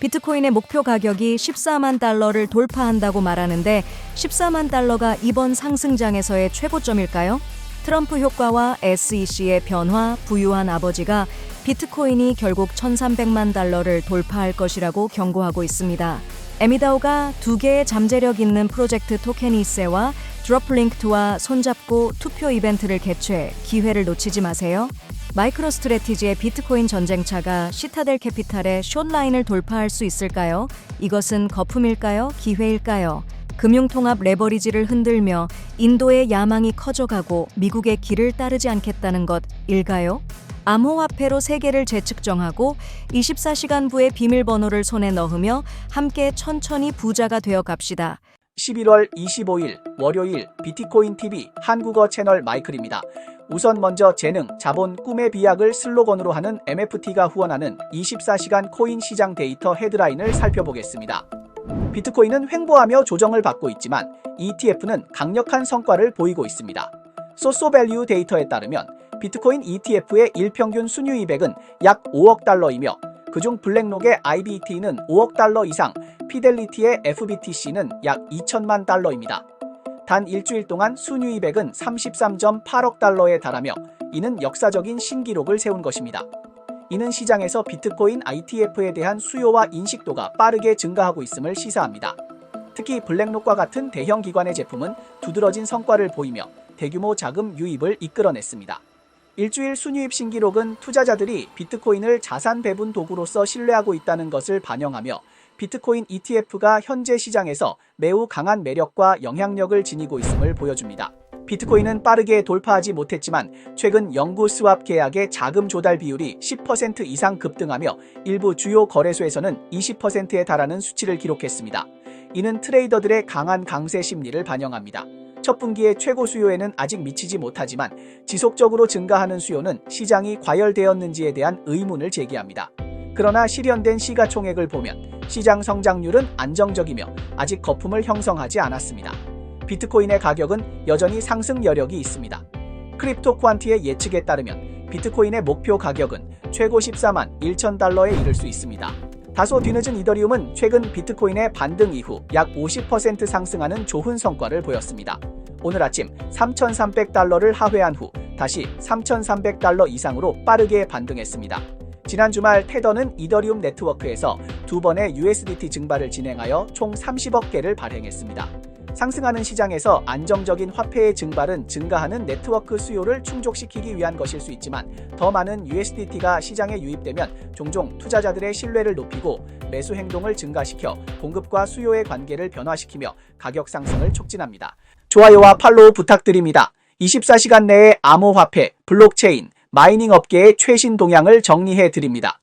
비트코인의 목표 가격이 14만 달러를 돌파한다고 말하는데 14만 달러가 이번 상승장에서의 최고점일까요? 트럼프 효과와 SEC의 변화, 부유한 아버지가 비트코인이 결국 1,300만 달러를 돌파할 것이라고 경고하고 있습니다. 에미다오가 두 개의 잠재력 있는 프로젝트 토케니세와 드롭링크와 손잡고 투표 이벤트를 개최해 기회를 놓치지 마세요. 마이크로스트래티지의 비트코인 전쟁차가 시타델 캐피탈의 숏라인을 돌파할 수 있을까요? 이것은 거품일까요? 기회일까요? 금융통합 레버리지를 흔들며 인도의 야망이 커져가고 미국의 길을 따르지 않겠다는 것일까요? 암호화폐로 세계를 재측정하고 24시간부의 비밀번호를 손에 넣으며 함께 천천히 부자가 되어 갑시다. 11월 25일 월요일 비트코인TV 한국어 채널 마이클입니다. 우선 먼저 재능, 자본, 꿈의 비약을 슬로건으로 하는 MFT가 후원하는 24시간 코인 시장 데이터 헤드라인을 살펴보겠습니다. 비트코인은 횡보하며 조정을 받고 있지만 ETF는 강력한 성과를 보이고 있습니다. 소소밸류 데이터에 따르면 비트코인 ETF의 일평균 순유이백은 약 5억 달러이며 그중 블랙록의 IBT는 5억 달러 이상, 피델리티의 FBTC는 약 2천만 달러입니다. 단 일주일 동안 순유이백은 33.8억 달러에 달하며 이는 역사적인 신기록을 세운 것입니다. 이는 시장에서 비트코인 ITF에 대한 수요와 인식도가 빠르게 증가하고 있음을 시사합니다. 특히 블랙록과 같은 대형 기관의 제품은 두드러진 성과를 보이며 대규모 자금 유입을 이끌어냈습니다. 일주일 순유입 신기록은 투자자들이 비트코인을 자산 배분 도구로서 신뢰하고 있다는 것을 반영하며 비트코인 ETF가 현재 시장에서 매우 강한 매력과 영향력을 지니고 있음을 보여줍니다. 비트코인은 빠르게 돌파하지 못했지만 최근 영구 스왑 계약의 자금 조달 비율이 10% 이상 급등하며 일부 주요 거래소에서는 20%에 달하는 수치를 기록했습니다. 이는 트레이더들의 강한 강세 심리를 반영합니다. 첫 분기의 최고 수요에는 아직 미치지 못하지만 지속적으로 증가하는 수요는 시장이 과열되었는지에 대한 의문을 제기합니다. 그러나 실현된 시가총액을 보면 시장 성장률은 안정적이며 아직 거품을 형성하지 않았습니다. 비트코인의 가격은 여전히 상승 여력이 있습니다. 크립토 퀀티의 예측에 따르면 비트코인의 목표 가격은 최고 14만 1천 달러에 이를 수 있습니다. 다소 뒤늦은 이더리움은 최근 비트코인의 반등 이후 약 50% 상승하는 좋은 성과를 보였습니다. 오늘 아침 3,300달러를 하회한 후 다시 3,300달러 이상으로 빠르게 반등했습니다. 지난 주말 테더는 이더리움 네트워크에서 두 번의 USDT 증발을 진행하여 총 30억 개를 발행했습니다. 상승하는 시장에서 안정적인 화폐의 증발은 증가하는 네트워크 수요를 충족시키기 위한 것일 수 있지만 더 많은 USDT가 시장에 유입되면 종종 투자자들의 신뢰를 높이고 매수 행동을 증가시켜 공급과 수요의 관계를 변화시키며 가격 상승을 촉진합니다. 좋아요와 팔로우 부탁드립니다. 24시간 내에 암호화폐, 블록체인, 마이닝 업계의 최신 동향을 정리해 드립니다.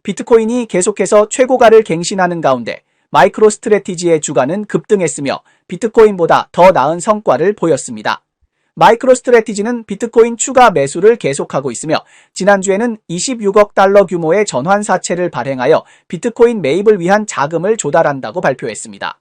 비트코인이 계속해서 최고가를 갱신하는 가운데 마이크로스트래티지의 주가는 급등했으며 비트코인보다 더 나은 성과를 보였습니다. 마이크로스트래티지는 비트코인 추가 매수를 계속하고 있으며 지난주에는 26억 달러 규모의 전환사채를 발행하여 비트코인 매입을 위한 자금을 조달한다고 발표했습니다.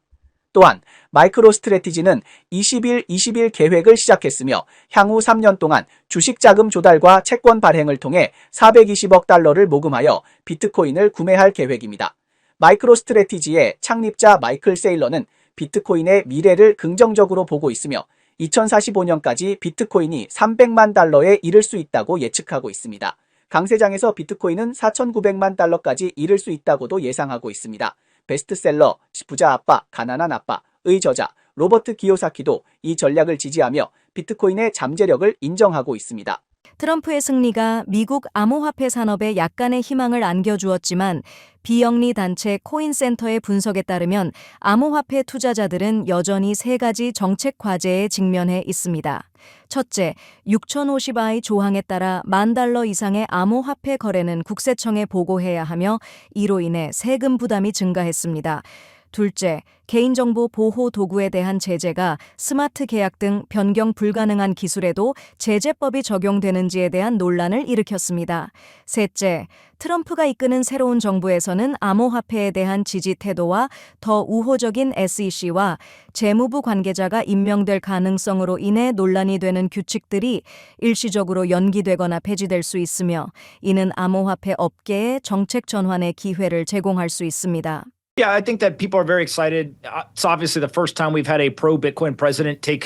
또한 마이크로스트래티지는 20일 계획을 시작했으며 향후 3년 동안 주식자금 조달과 채권 발행을 통해 420억 달러를 모금하여 비트코인을 구매할 계획입니다. 마이크로스트래티지의 창립자 마이클 세일러는 비트코인의 미래를 긍정적으로 보고 있으며 2045년까지 비트코인이 300만 달러에 이를 수 있다고 예측하고 있습니다. 강세장에서 비트코인은 4,900만 달러까지 이를 수 있다고도 예상하고 있습니다. 베스트셀러 부자 아빠, 가난한 아빠의 저자 로버트 기요사키도 이 전략을 지지하며 비트코인의 잠재력을 인정하고 있습니다. 트럼프의 승리가 미국 암호화폐 산업에 약간의 희망을 안겨주었지만 비영리 단체 코인센터의 분석에 따르면 암호화폐 투자자들은 여전히 세 가지 정책 과제에 직면해 있습니다. 첫째, 6050I 조항에 따라 $10,000 이상의 암호화폐 거래는 국세청에 보고해야 하며 이로 인해 세금 부담이 증가했습니다. 둘째, 개인정보 보호 도구에 대한 제재가 스마트 계약 등 변경 불가능한 기술에도 제재법이 적용되는지에 대한 논란을 일으켰습니다. 셋째, 트럼프가 이끄는 새로운 정부에서는 암호화폐에 대한 지지 태도와 더 우호적인 SEC와 재무부 관계자가 임명될 가능성으로 인해 논란이 되는 규칙들이 일시적으로 연기되거나 폐지될 수 있으며 이는 암호화폐 업계에 정책 전환의 기회를 제공할 수 있습니다. Yeah, I think that people are very excited. It's obviously the first time we've had a pro-Bitcoin president take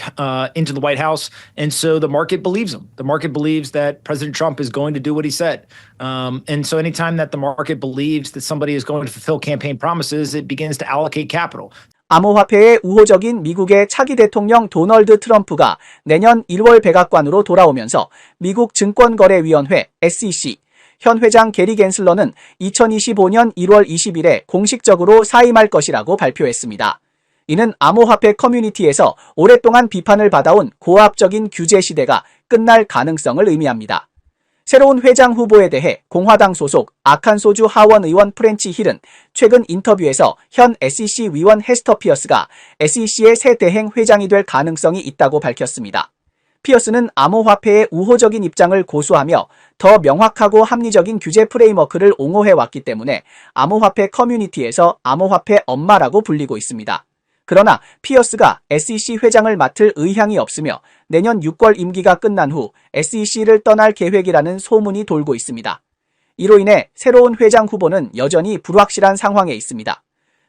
into the White House, and so the market believes him. The market believes that President Trump is going to do what he said. And so anytime that the market believes that somebody is going to fulfill campaign promises, it begins to allocate capital. 암호화폐에 우호적인 미국의 차기 대통령 도널드 트럼프가 내년 1월 백악관으로 돌아오면서 미국 증권거래위원회 SEC 현 회장 게리 갠슬러는 2025년 1월 20일에 공식적으로 사임할 것이라고 발표했습니다. 이는 암호화폐 커뮤니티에서 오랫동안 비판을 받아온 고압적인 규제 시대가 끝날 가능성을 의미합니다. 새로운 회장 후보에 대해 공화당 소속 아칸소주 하원 의원 프렌치 힐은 최근 인터뷰에서 현 SEC 위원 헤스터 피어스가 SEC의 새 대행 회장이 될 가능성이 있다고 밝혔습니다. 피어스는 암호화폐의 우호적인 입장을 고수하며 더 명확하고 합리적인 규제 프레임워크를 옹호해왔기 때문에 암호화폐 커뮤니티에서 암호화폐 엄마라고 불리고 있습니다. 그러나 피어스가 SEC 회장을 맡을 의향이 없으며 내년 6월 임기가 끝난 후 SEC를 떠날 계획이라는 소문이 돌고 있습니다. 이로 인해 새로운 회장 후보는 여전히 불확실한 상황에 있습니다.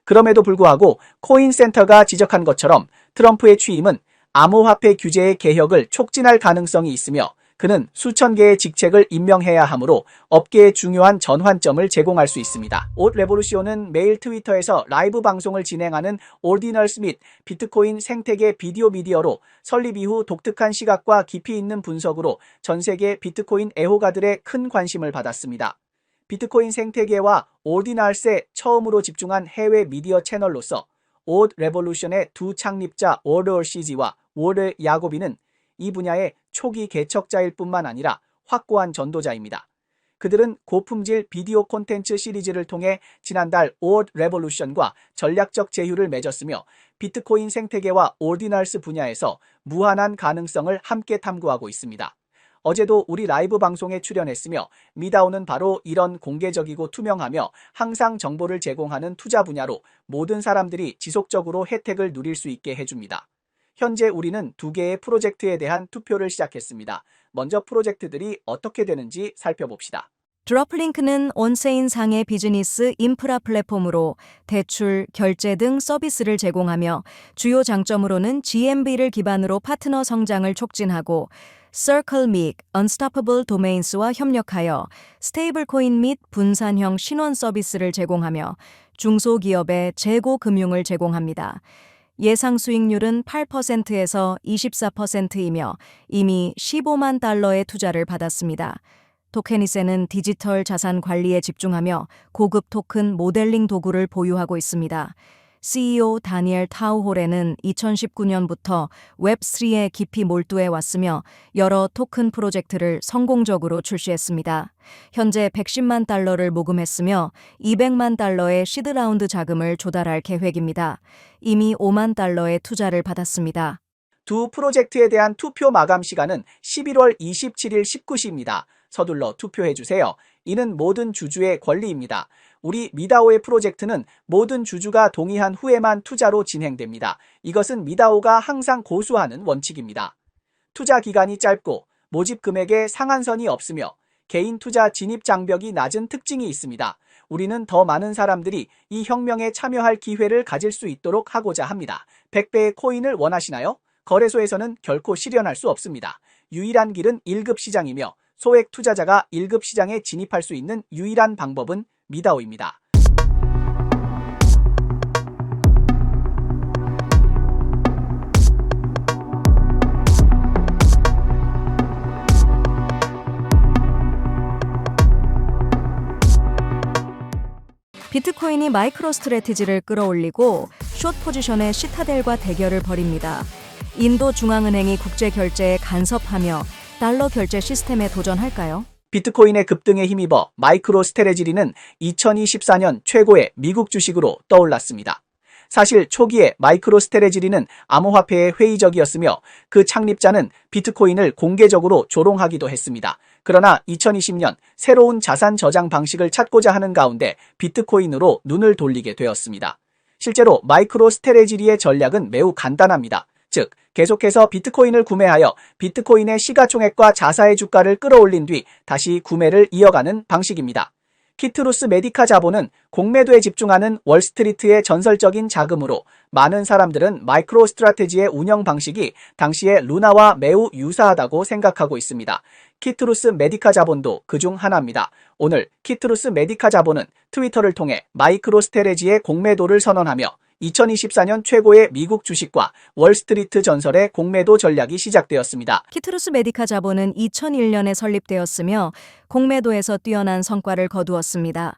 그럼에도 불구하고 코인센터가 지적한 것처럼 트럼프의 취임은 암호화폐 규제의 개혁을 촉진할 가능성이 있으며 그는 수천 개의 직책을 임명해야 하므로 업계에 중요한 전환점을 제공할 수 있습니다. 옷 레보루시온은 매일 트위터에서 라이브 방송을 진행하는 오디널스 및 비트코인 생태계 비디오 미디어로 설립 이후 독특한 시각과 깊이 있는 분석으로 전 세계 비트코인 애호가들의 큰 관심을 받았습니다. 비트코인 생태계와 오디널스에 처음으로 집중한 해외 미디어 채널로서 옷 레볼루션의 두 창립자 워더 시지와 워더 야고비는 이 분야의 초기 개척자일 뿐만 아니라 확고한 전도자입니다. 그들은 고품질 비디오 콘텐츠 시리즈를 통해 지난달 옷 레볼루션과 전략적 제휴를 맺었으며 비트코인 생태계와 오디널스 분야에서 무한한 가능성을 함께 탐구하고 있습니다. 어제도 우리 라이브 방송에 출연했으며 미다오는 바로 이런 공개적이고 투명하며 항상 정보를 제공하는 투자 분야로 모든 사람들이 지속적으로 혜택을 누릴 수 있게 해줍니다. 현재 우리는 2개의 프로젝트에 대한 투표를 시작했습니다. 먼저 프로젝트들이 어떻게 되는지 살펴봅시다. 드롭링크는 온체인 상의 비즈니스 인프라 플랫폼으로 대출, 결제 등 서비스를 제공하며 주요 장점으로는 GMV를 기반으로 파트너 성장을 촉진하고 Circle 및 Unstoppable Domains와 협력하여 스테이블 코인 및 분산형 신원 서비스를 제공하며 중소기업에 재고 금융을 제공합니다. 예상 수익률은 8%에서 24%이며 이미 15만 달러의 투자를 받았습니다. 토케니세는 디지털 자산 관리에 집중하며 고급 토큰 모델링 도구를 보유하고 있습니다. CEO 다니엘 타우홀에는 2019년부터 웹3에 깊이 몰두해 왔으며 여러 토큰 프로젝트를 성공적으로 출시했습니다. 현재 110만 달러를 모금했으며 200만 달러의 시드라운드 자금을 조달할 계획입니다. 이미 5만 달러의 투자를 받았습니다. 두 프로젝트에 대한 투표 마감 시간은 11월 27일 19시입니다. 서둘러 투표해주세요. 이는 모든 주주의 권리입니다. 우리 미다오의 프로젝트는 모든 주주가 동의한 후에만 투자로 진행됩니다. 이것은 미다오가 항상 고수하는 원칙입니다. 투자 기간이 짧고 모집 금액에 상한선이 없으며 개인 투자 진입 장벽이 낮은 특징이 있습니다. 우리는 더 많은 사람들이 이 혁명에 참여할 기회를 가질 수 있도록 하고자 합니다. 100배의 코인을 원하시나요? 거래소에서는 결코 실현할 수 없습니다. 유일한 길은 1급 시장이며 소액 투자자가 1급 시장에 진입할 수 있는 유일한 방법은 미다오입니다. 비트코인이 마이크로 스트래티지를 끌어올리고 숏 포지션의 시타델과 대결을 벌입니다. 인도 중앙은행이 국제 결제에 간섭하며 달러 결제 시스템에 도전할까요? 비트코인의 급등에 힘입어 마이크로 스트래티지는 2024년 최고의 미국 주식으로 떠올랐습니다. 사실 초기에 마이크로스트래지리는 암호화폐에 회의적이었으며 그 창립자는 비트코인을 공개적으로 조롱하기도 했습니다. 그러나 2020년 새로운 자산 저장 방식을 찾고자 하는 가운데 비트코인으로 눈을 돌리게 되었습니다. 실제로 마이크로스트래지리의 전략은 매우 간단합니다. 즉, 계속해서 비트코인을 구매하여 비트코인의 시가총액과 자사의 주가를 끌어올린 뒤 다시 구매를 이어가는 방식입니다. 키트루스 메디카 자본은 공매도에 집중하는 월스트리트의 전설적인 자금으로 많은 사람들은 마이크로스트래티지의 운영 방식이 당시의 루나와 매우 유사하다고 생각하고 있습니다. 키트루스 메디카 자본도 그중 하나입니다. 오늘 키트루스 메디카 자본은 트위터를 통해 마이크로스트래티지의 공매도를 선언하며 2024년 최고의 미국 주식과 월스트리트 전설의 공매도 전략이 시작되었습니다. 키트루스 메디카 자본은 2001년에 설립되었으며 공매도에서 뛰어난 성과를 거두었습니다.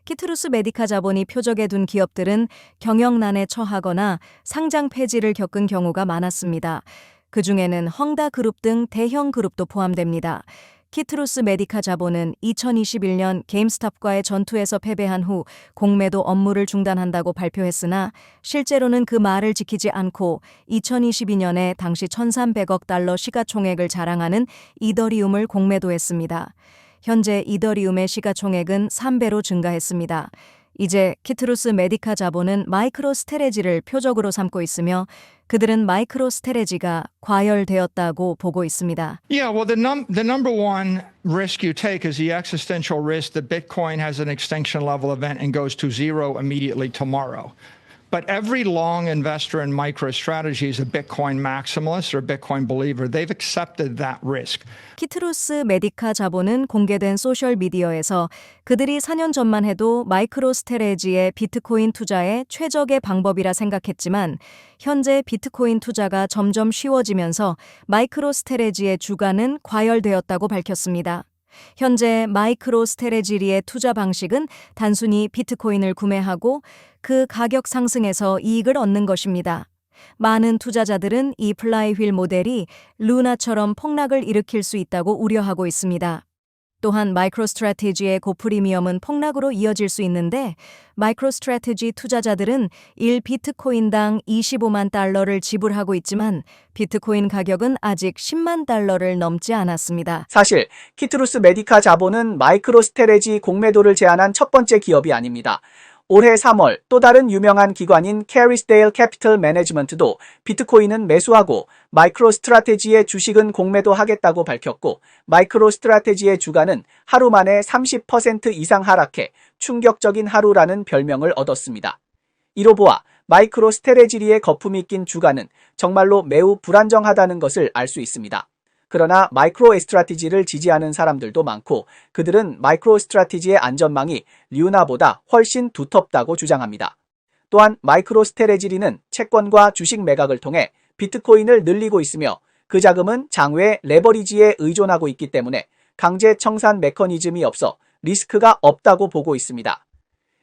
키트루스 메디카 자본이 표적에 둔 기업들은 경영난에 처하거나 상장 폐지를 겪은 경우가 많았습니다. 그중에는 헝다 그룹 등 대형 그룹도 포함됩니다. 키트루스 메디카 자본은 2021년 게임스톱과의 전투에서 패배한 후 공매도 업무를 중단한다고 발표했으나 실제로는 그 말을 지키지 않고 2022년에 당시 1,300억 달러 시가총액을 자랑하는 이더리움을 공매도했습니다. 현재 이더리움의 시가총액은 3배로 증가했습니다. 이제 키트루스 메디카 자본은 마이크로스트래지를 표적으로 삼고 있으며 그들은 마이크로스트래지가 과열되었다고 보고 있습니다. Yeah, well, the number one risk you take is the existential risk that Bitcoin has an extinction level event and goes to zero immediately tomorrow. But every long investor in MicroStrategy is a Bitcoin maximalist or a Bitcoin believer. They've accepted that risk. 키트루스 메디카 자본은 공개된 소셜미디어에서 그들이 4년 전만 해도 마이크로스트래지의 비트코인 투자의 최적의 방법이라 생각했지만 현재 비트코인 투자가 점점 쉬워지면서 마이크로스트래지의 주가는 과열되었다고 밝혔습니다. 현재 마이크로스트래지리의 투자 방식은 단순히 비트코인을 구매하고 그 가격 상승에서 이익을 얻는 것입니다. 많은 투자자들은 이 플라이휠 모델이 루나처럼 폭락을 일으킬 수 있다고 우려하고 있습니다. 또한 마이크로스트래티지의 고프리미엄은 폭락으로 이어질 수 있는데 마이크로스트래티지 투자자들은 1비트코인당 25만 달러를 지불하고 있지만 비트코인 가격은 아직 10만 달러를 넘지 않았습니다. 사실 키트루스 메디카 자본은 마이크로스트래지 공매도를 제안한 첫 번째 기업이 아닙니다. 올해 3월 또 다른 유명한 기관인 캐리스데일 캐피털 매니지먼트도 비트코인은 매수하고 마이크로스트래티지의 주식은 공매도하겠다고 밝혔고 마이크로스트래티지의 주가는 하루 만에 30% 이상 하락해 충격적인 하루라는 별명을 얻었습니다. 이로 보아 마이크로스트래지리의 거품이 낀 주가는 정말로 매우 불안정하다는 것을 알 수 있습니다. 그러나 마이크로스트래티지를 지지하는 사람들도 많고 그들은 마이크로스트래티지의 안전망이 류나보다 훨씬 두텁다고 주장합니다. 또한 마이크로스트래지리는 채권과 주식 매각을 통해 비트코인을 늘리고 있으며 그 자금은 장외 레버리지에 의존하고 있기 때문에 강제 청산 메커니즘이 없어 리스크가 없다고 보고 있습니다.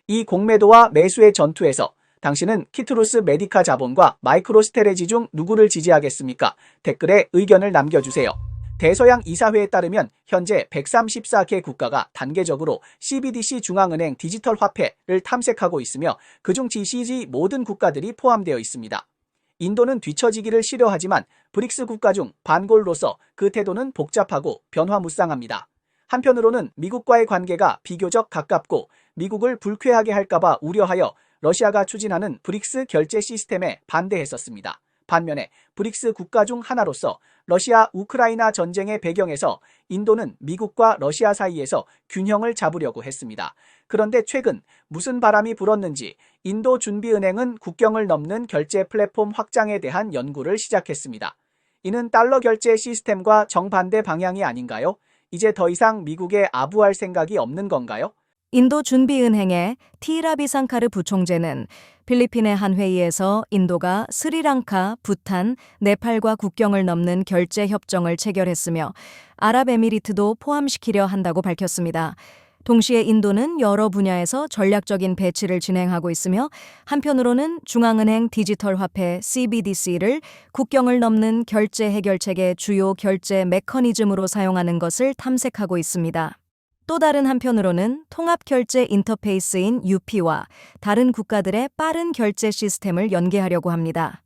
이 공매도와 매수의 전투에서 당신은 키트루스 메디카 자본과 마이크로스트래지 중 누구를 지지하겠습니까? 댓글에 의견을 남겨주세요. 대서양 이사회에 따르면 현재 134개 국가가 단계적으로 CBDC 중앙은행 디지털 화폐를 탐색하고 있으며 그중 GCC 모든 국가들이 포함되어 있습니다. 인도는 뒤처지기를 싫어하지만 브릭스 국가 중 반골로서 그 태도는 복잡하고 변화무쌍합니다. 한편으로는 미국과의 관계가 비교적 가깝고 미국을 불쾌하게 할까봐 우려하여 러시아가 추진하는 브릭스 결제 시스템에 반대했었습니다. 반면에 브릭스 국가 중 하나로서 러시아 우크라이나 전쟁의 배경에서 인도는 미국과 러시아 사이에서 균형을 잡으려고 했습니다. 그런데 최근 무슨 바람이 불었는지 인도준비은행은 국경을 넘는 결제 플랫폼 확장에 대한 연구를 시작했습니다. 이는 달러 결제 시스템과 정반대 방향이 아닌가요? 이제 더 이상 미국에 아부할 생각이 없는 건가요? 인도준비은행의 티라비상카르 부총재는 필리핀의 한 회의에서 인도가 스리랑카, 부탄, 네팔과 국경을 넘는 결제 협정을 체결했으며 아랍에미리트도 포함시키려 한다고 밝혔습니다. 동시에 인도는 여러 분야에서 전략적인 배치를 진행하고 있으며 한편으로는 중앙은행 디지털 화폐 CBDC를 국경을 넘는 결제 해결책의 주요 결제 메커니즘으로 사용하는 것을 탐색하고 있습니다. 또 다른 한편으로는 통합결제 인터페이스인 UP와 다른 국가들의 빠른 결제 시스템을 연계하려고 합니다.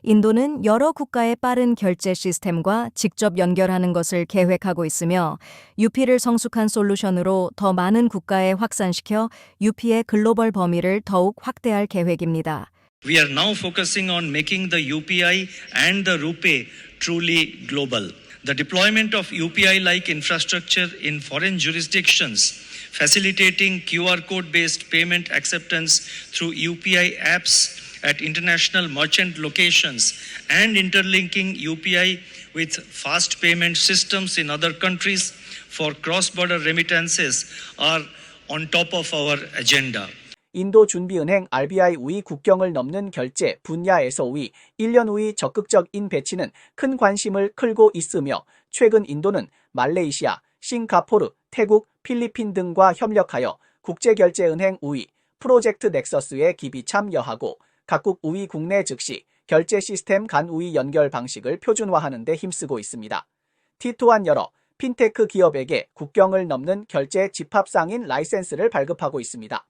인도는 여러 국가의 빠른 결제 시스템과 직접 연결하는 것을 계획하고 있으며 UP를 성숙한 솔루션으로 더 많은 국가에 확산시켜 UP의 글로벌 범위를 더욱 확대할 계획입니다. We are now focusing on making the UPI and the RuPay truly global. The deployment of UPI-like infrastructure in foreign jurisdictions, facilitating QR code-based payment acceptance through UPI apps at international merchant locations, and interlinking UPI with fast payment systems in other countries for cross-border remittances are on top of our agenda. 인도 준비은행 RBI 우이 국경을 넘는 결제 분야에서 우이 1년 우이 적극적인 배치는 큰 관심을 끌고 있으며 최근 인도는 말레이시아, 싱가포르, 태국, 필리핀 등과 협력하여 국제결제은행 우이 프로젝트 넥서스에 기비 참여하고 각국 우이 국내 즉시 결제 시스템 간 우이 연결 방식을 표준화하는 데 힘쓰고 있습니다. 또한 여러 핀테크 기업에게 국경을 넘는 결제 집합상인 라이센스를 발급하고 있습니다.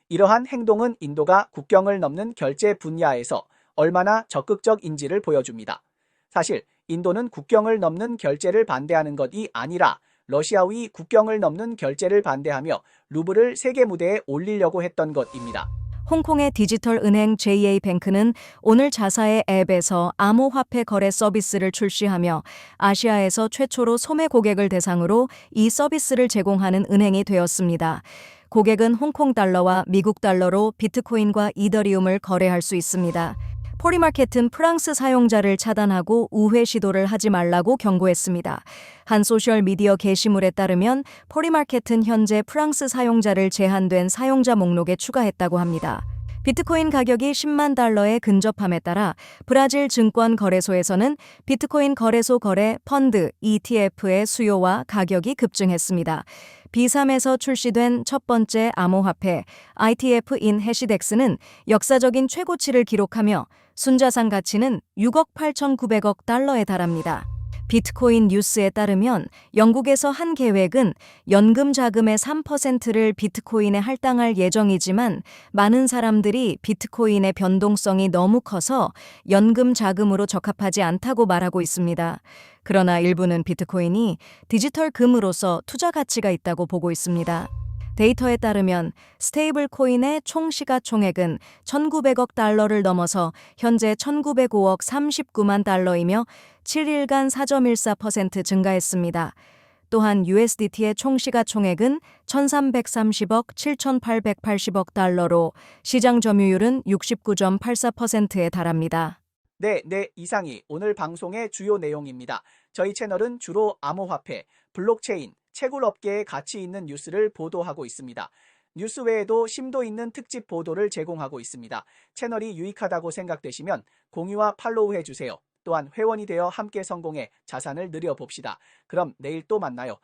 이러한 행동은 인도가 국경을 넘는 결제 분야에서 얼마나 적극적인지를 보여줍니다. 사실 인도는 국경을 넘는 결제를 반대하는 것이 아니라 러시아의 국경을 넘는 결제를 반대하며 루블을 세계 무대에 올리려고 했던 것입니다. 홍콩의 디지털 은행 JA뱅크는 오늘 자사의 앱에서 암호화폐 거래 서비스를 출시하며 아시아에서 최초로 소매 고객을 대상으로 이 서비스를 제공하는 은행이 되었습니다. 고객은 홍콩 달러와 미국 달러로 비트코인과 이더리움을 거래할 수 있습니다. 포리마켓은 프랑스 사용자를 차단하고 우회 시도를 하지 말라고 경고했습니다. 한 소셜미디어 게시물에 따르면 포리마켓은 현재 프랑스 사용자를 제한된 사용자 목록에 추가했다고 합니다. 비트코인 가격이 10만 달러에 근접함에 따라 브라질 증권 거래소에서는 비트코인 거래소 거래 펀드 ETF의 수요와 가격이 급증했습니다. B3에서 출시된 첫 번째 암호화폐 ITF인 해시덱스는 역사적인 최고치를 기록하며 순자산 가치는 6억 8,900억 달러에 달합니다. 비트코인 뉴스에 따르면 영국에서 한 계획은 연금 자금의 3%를 비트코인에 할당할 예정이지만 많은 사람들이 비트코인의 변동성이 너무 커서 연금 자금으로 적합하지 않다고 말하고 있습니다. 그러나 일부는 비트코인이 디지털 금으로서 투자 가치가 있다고 보고 있습니다. 데이터에 따르면 스테이블 코인의 총 시가총액은 1,900억 달러를 넘어서 현재 1,905억 39만 달러이며 7일간 4.14% 증가했습니다. 또한 USDT의 총 시가총액은 1,330억 7,880억 달러로 시장 점유율은 69.84%에 달합니다. 네, 이상이 오늘 방송의 주요 내용입니다. 저희 채널은 주로 암호화폐, 블록체인, 채굴업계에 가치 있는 뉴스를 보도하고 있습니다. 뉴스 외에도 심도 있는 특집 보도를 제공하고 있습니다. 채널이 유익하다고 생각되시면 공유와 팔로우 해주세요. 또한 회원이 되어 함께 성공해 자산을 늘려봅시다. 그럼 내일 또 만나요.